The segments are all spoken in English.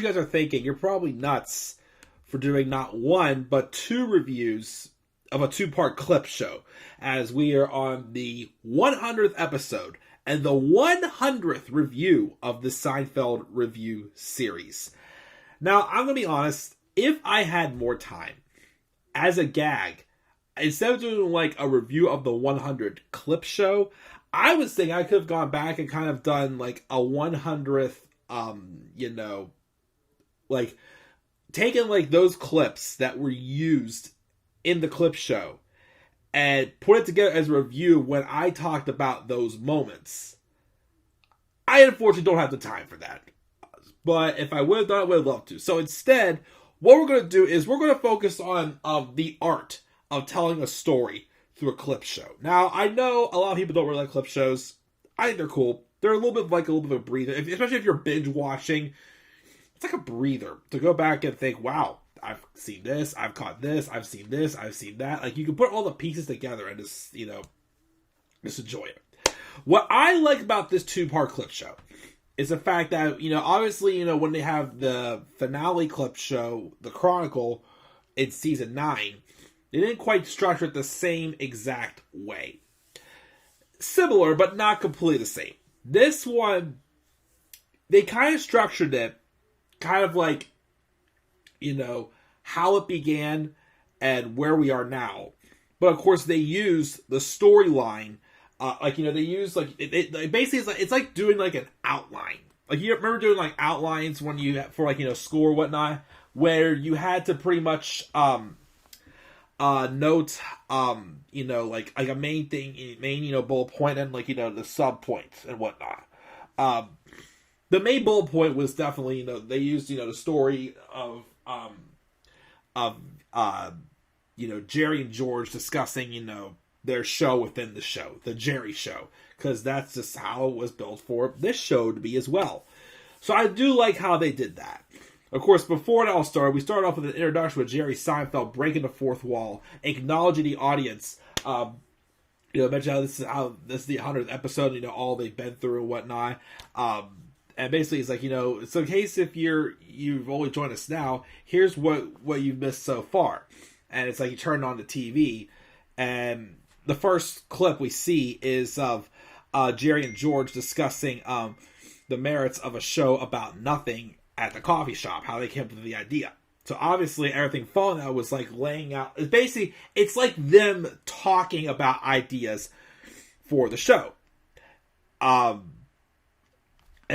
you guys are thinking, you're probably nuts for doing not one, but two reviews of a two-part clip show, as we are on the 100th episode and the 100th review of the Seinfeld review series. Now, I'm going to be honest, if I had more time, as a gag, instead of doing like a review of the 100 clip show, I was thinking I could have gone back and kind of done like a 100th, like taken like those clips that were used in the clip show and put it together as a review when I talked about those moments. I unfortunately don't have the time for that. But if I would have done it, I would have loved to. So instead, what we're going to do is we're going to focus on the art of telling a story through a clip show. Now, I know a lot of people don't really like clip shows. I think they're cool. They're a little bit of a breather. Especially if you're binge watching. It's like a breather to go back and think, wow, I've seen this, I've caught this, I've seen this, I've seen that. Like, you can put all the pieces together and just enjoy it. What I like about this two-part clip show is the fact that, obviously, when they have the finale clip show, The Chronicle, in season 9, they didn't quite structure it the same exact way. Similar, but not completely the same. This one, they kind of structured it kind of like, how it began and where we are now. But of course, they use the storyline. They use it basically it's like doing like an outline. Like, you remember doing like outlines when you for school or whatnot, where you had to pretty much note like a main bullet point and the sub points and whatnot. The main bullet point was definitely they used the story of Jerry and George discussing their show within the show, the Jerry Show, because that's just how it was built for this show to be as well. So I do like how they did that. Of course, before it all started, we started off with an introduction with Jerry Seinfeld breaking the fourth wall, acknowledging the audience. Mention how this is the 100th episode. All they've been through and whatnot. And basically, it's like, so in case if you've only joined us now, here's what you've missed so far. And it's like you turn on the TV, and the first clip we see is of Jerry and George discussing the merits of a show about nothing at the coffee shop, how they came up with the idea. So obviously, everything following that was like laying out. It's like them talking about ideas for the show. And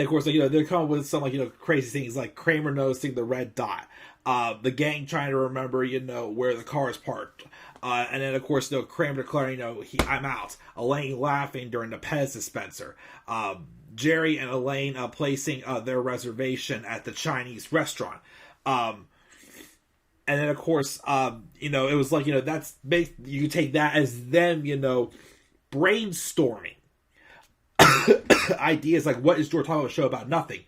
of course, they're coming with some crazy things like Kramer noticing the red dot, the gang trying to remember where the car is parked, and then of course Kramer declaring I'm out, Elaine laughing during the Pez dispenser, Jerry and Elaine placing their reservation at the Chinese restaurant, and then of course it was like that's you take that as them brainstorming ideas like what is George talking about a show about nothing.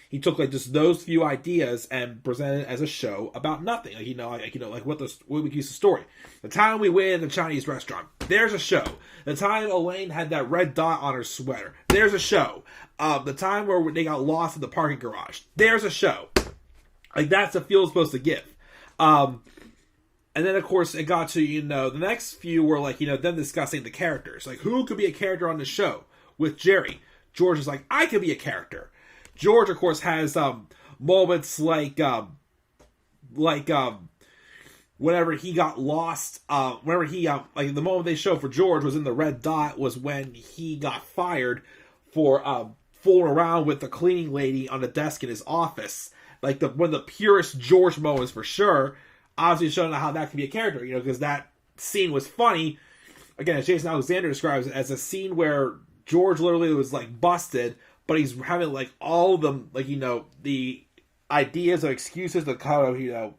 He took just those few ideas and presented it as a show about nothing. What we use the story. The time we went in the Chinese restaurant, there's a show. The time Elaine had that red dot on her sweater, there's a show. The time where they got lost in the parking garage, there's a show. That's the feel it's supposed to give. And then of course it got to the next few were them discussing the characters, who could be a character on the show. With Jerry, George is like, I could be a character. George, of course, has moments like whenever he got lost. Whenever he the moment they showed for George was in the red dot was when he got fired for fooling around with the cleaning lady on the desk in his office. One of the purest George moments for sure. Obviously, showing how that can be a character. Because that scene was funny. Again, as Jason Alexander describes it, as a scene where George literally was busted, but he's having all of them the ideas or excuses to kind of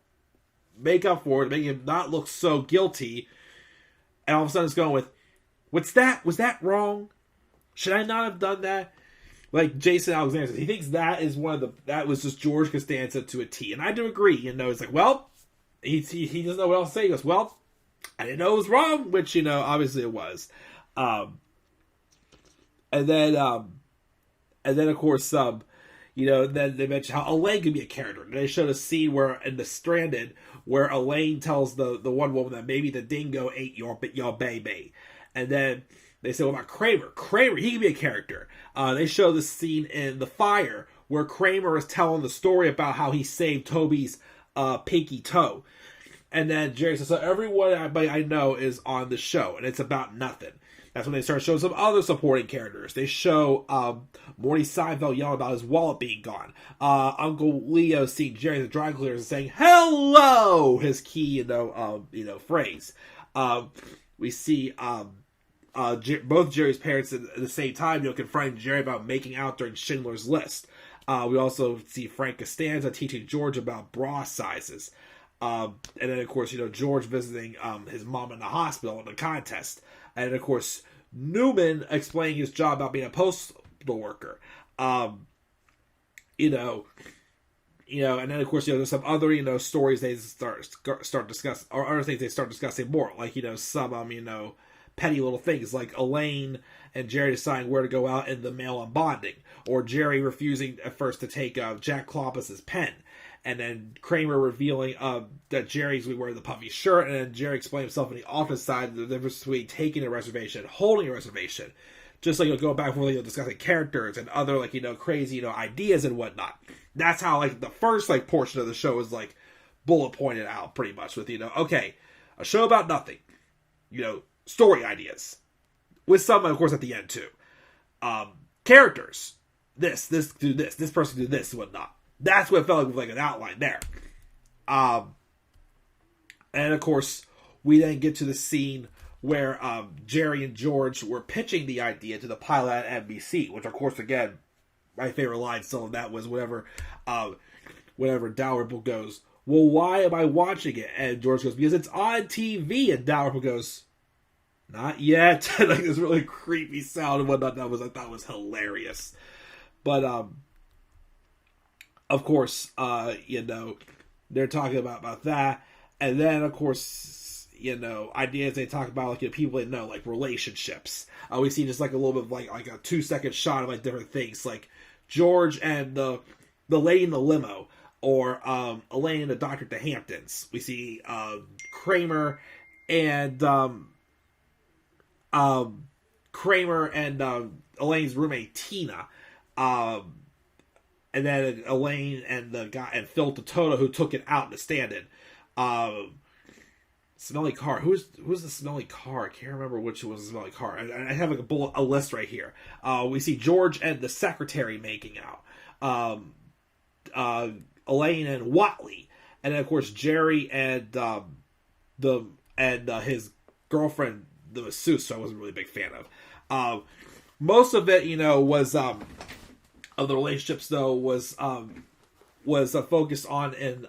make up for it, make him not look so guilty, and all of a sudden it's going with, what's that? Was that wrong? Should I not have done that? Like Jason Alexander says, he thinks that is that was just George Costanza to a T, and I do agree. It's like, well, he doesn't know what else to say. He goes, well, I didn't know it was wrong, which obviously it was. And then of course, Then they mentioned how Elaine could be a character. And they showed a scene where in The Stranded, where Elaine tells the one woman that maybe the dingo ate your baby, and then they said, "What about Kramer? Kramer, he can be a character." They show this scene in The Fire where Kramer is telling the story about how he saved Toby's pinky toe, and then Jerry says, "So everyone I know is on the show, and it's about nothing." That's when they start showing some other supporting characters. They show Morty Seinfeld yelling about his wallet being gone. Uncle Leo seeing Jerry the dry cleaners and saying "hello," his key, phrase. We see both Jerry's parents at the same time, confronting Jerry about making out during Schindler's List. We also see Frank Costanza teaching George about bra sizes. And then, of course, George visiting his mom in the hospital in the contest. And, of course, Newman explaining his job about being a postal worker. And then, of course, there's some other, stories they start discussing, or other things they start discussing more. Like, some, petty little things, like Elaine and Jerry deciding where to go out in the mail on bonding. Or Jerry refusing at first to take Jack Kloppus's pen. And then Kramer revealing that Jerry's going to wear the puffy shirt, and then Jerry explained himself on the office side the difference between taking a reservation and holding a reservation. Just like going back and forth, discussing characters and other crazy ideas and whatnot. That's how the first portion of the show is bullet pointed out pretty much with okay, a show about nothing, story ideas with some of course at the end too. Characters, this do this person do this and whatnot. That's what it felt like an outline there. And of course, we then get to the scene where Jerry and George were pitching the idea to the pilot at NBC, which of course, again, my favorite line still of that was whenever Dalrymple goes, "Well, why am I watching it?" And George goes, "Because it's on TV." And Dalrymple goes, "Not yet." This really creepy sound and whatnot. I thought was hilarious. But of course, they're talking about that. And then, of course, ideas they talk about, people they know, relationships. We see just a little bit of a 2-second shot of different things, like George and the lady in the limo, or Elaine and the doctor at the Hamptons. We see Kramer and Elaine's roommate Tina. And then Elaine and the guy and Phil Totoda, who took it out to stand in. Smelly car. Who's the smelly car? I can't remember which was the smelly car. I have a list right here. We see George and the secretary making out. Elaine and Watley, and then of course Jerry and his girlfriend, the masseuse. So I wasn't really a big fan of. Most of it, was of the relationships though was focused on in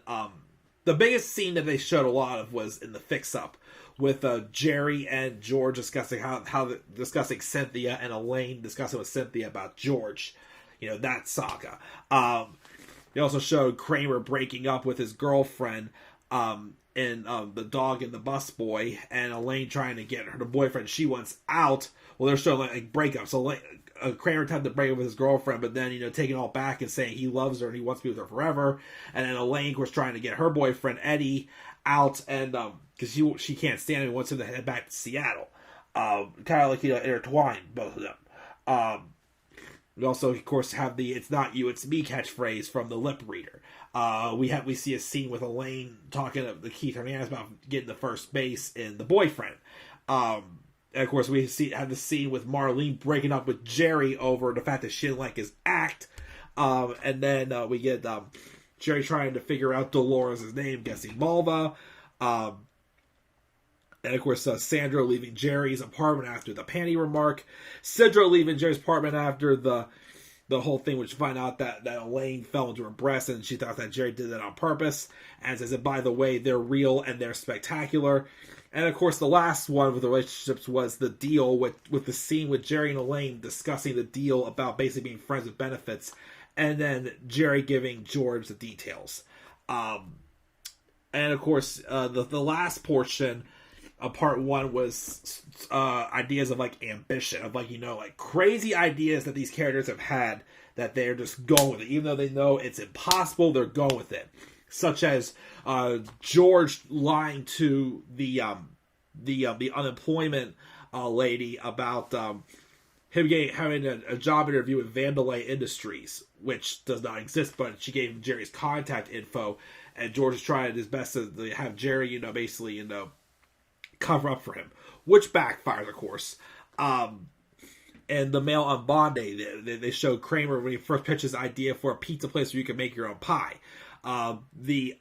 the biggest scene that they showed a lot of was in the Fix Up with Jerry and George discussing discussing Cynthia, and Elaine discussing with Cynthia about George, that saga. They also showed Kramer breaking up with his girlfriend in The Dog and the Busboy, and Elaine trying to get her boyfriend she wants out. Well, they're showing breakup. So Kramer attempted to break up with his girlfriend, but then, taking it all back and saying he loves her and he wants to be with her forever. And then Elaine was trying to get her boyfriend, Eddie, out, and because she can't stand him and wants him to head back to Seattle. Kind of intertwined, both of them. We also, of course, have the "It's not you, it's me" catchphrase from the lip reader. We see a scene with Elaine talking to Keith Hernandez about getting the first base in The Boyfriend. And of course, we have the scene with Marlene breaking up with Jerry over the fact that she didn't like his act. And then we get Jerry trying to figure out Dolores' name, guessing Malva. And of course, Sandra leaving Jerry's apartment after the panty remark. Sidra leaving Jerry's apartment after the whole thing, which you find out that Elaine fell into her breast and she thought that Jerry did that on purpose. And says that, by the way, they're real and they're spectacular. And of course, the last one with the relationships was the deal with the scene with Jerry and Elaine discussing the deal about basically being friends with benefits. And then Jerry giving George the details. And of course, the last portion part one was ideas of like ambition, of like, like crazy ideas that these characters have had that they're just going with it, even though they know it's impossible. They're going with it, such as George lying to the unemployment lady about him having a job interview with Vandalay Industries, which does not exist, but she gave him Jerry's contact info, and George is trying his best to have Jerry, basically, cover up for him, which backfires, of course. And the mail on Bond Day, they showed Kramer when he first pitched his idea for a pizza place where you can make your own pie. And the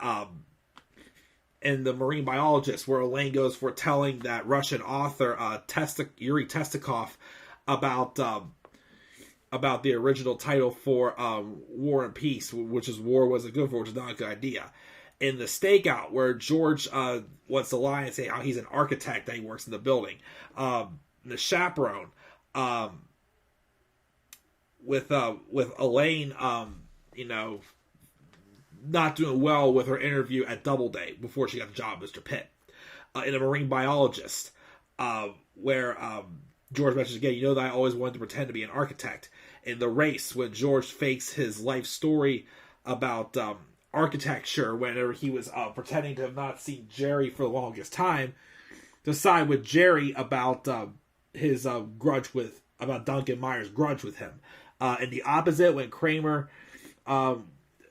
marine biologist, where Elaine goes for telling that Russian author Yuri Testikov about the original title for War and Peace, which is War Wasn't Good For, which is not a good idea. In the stakeout, where George wants to lie and say how he's an architect, that he works in the building. The chaperone, with Elaine, not doing well with her interview at Doubleday before she got the job, Mr. Pitt. In a marine biologist, where George mentions again, that I always wanted to pretend to be an architect. In The Race, when George fakes his life story about architecture, whenever he was pretending to have not seen Jerry for the longest time, to side with Jerry about his grudge about Duncan Meyer's grudge with him. And the opposite, when Kramer, in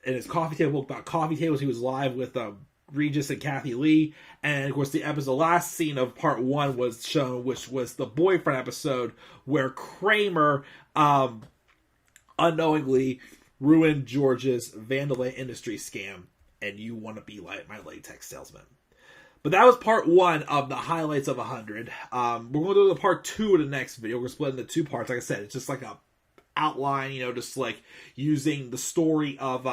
his coffee table book about coffee tables, he was live with Regis and Kathy Lee. And of course, the last scene of part one was shown, which was the boyfriend episode, where Kramer unknowingly ruined George's Vandalay Industries scam, and you want to be like my latex salesman. But that was part one of the highlights of 100. We're going to do the part two in the next video. We're going to split into two parts. Like I said, it's just like a outline, just like using the story of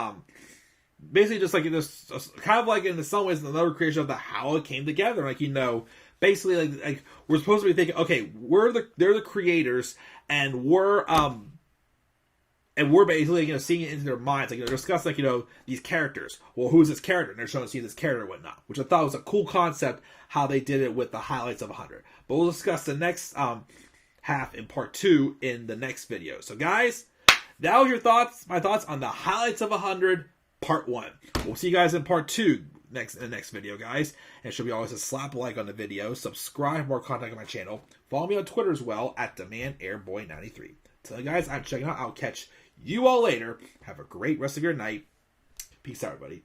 basically just like this, kind of like in some ways another creation of how it came together. Like, basically like we're supposed to be thinking, okay, they're the creators, and we're basically, seeing it into their minds, like, discussing, like, these characters. Well, who's this character? And they're showing to see this character and whatnot, which I thought was a cool concept, how they did it with the highlights of 100. But we'll discuss the next half in part two in the next video. So, guys, that was my thoughts on the highlights of 100, part one. We'll see you guys in part two in the next video, guys. And it should be always a slap a like on the video, subscribe for more content on my channel, follow me on Twitter as well at DemandAirboy93. So, guys, I'm checking out. I'll catch you all later. Have a great rest of your night. Peace out, everybody.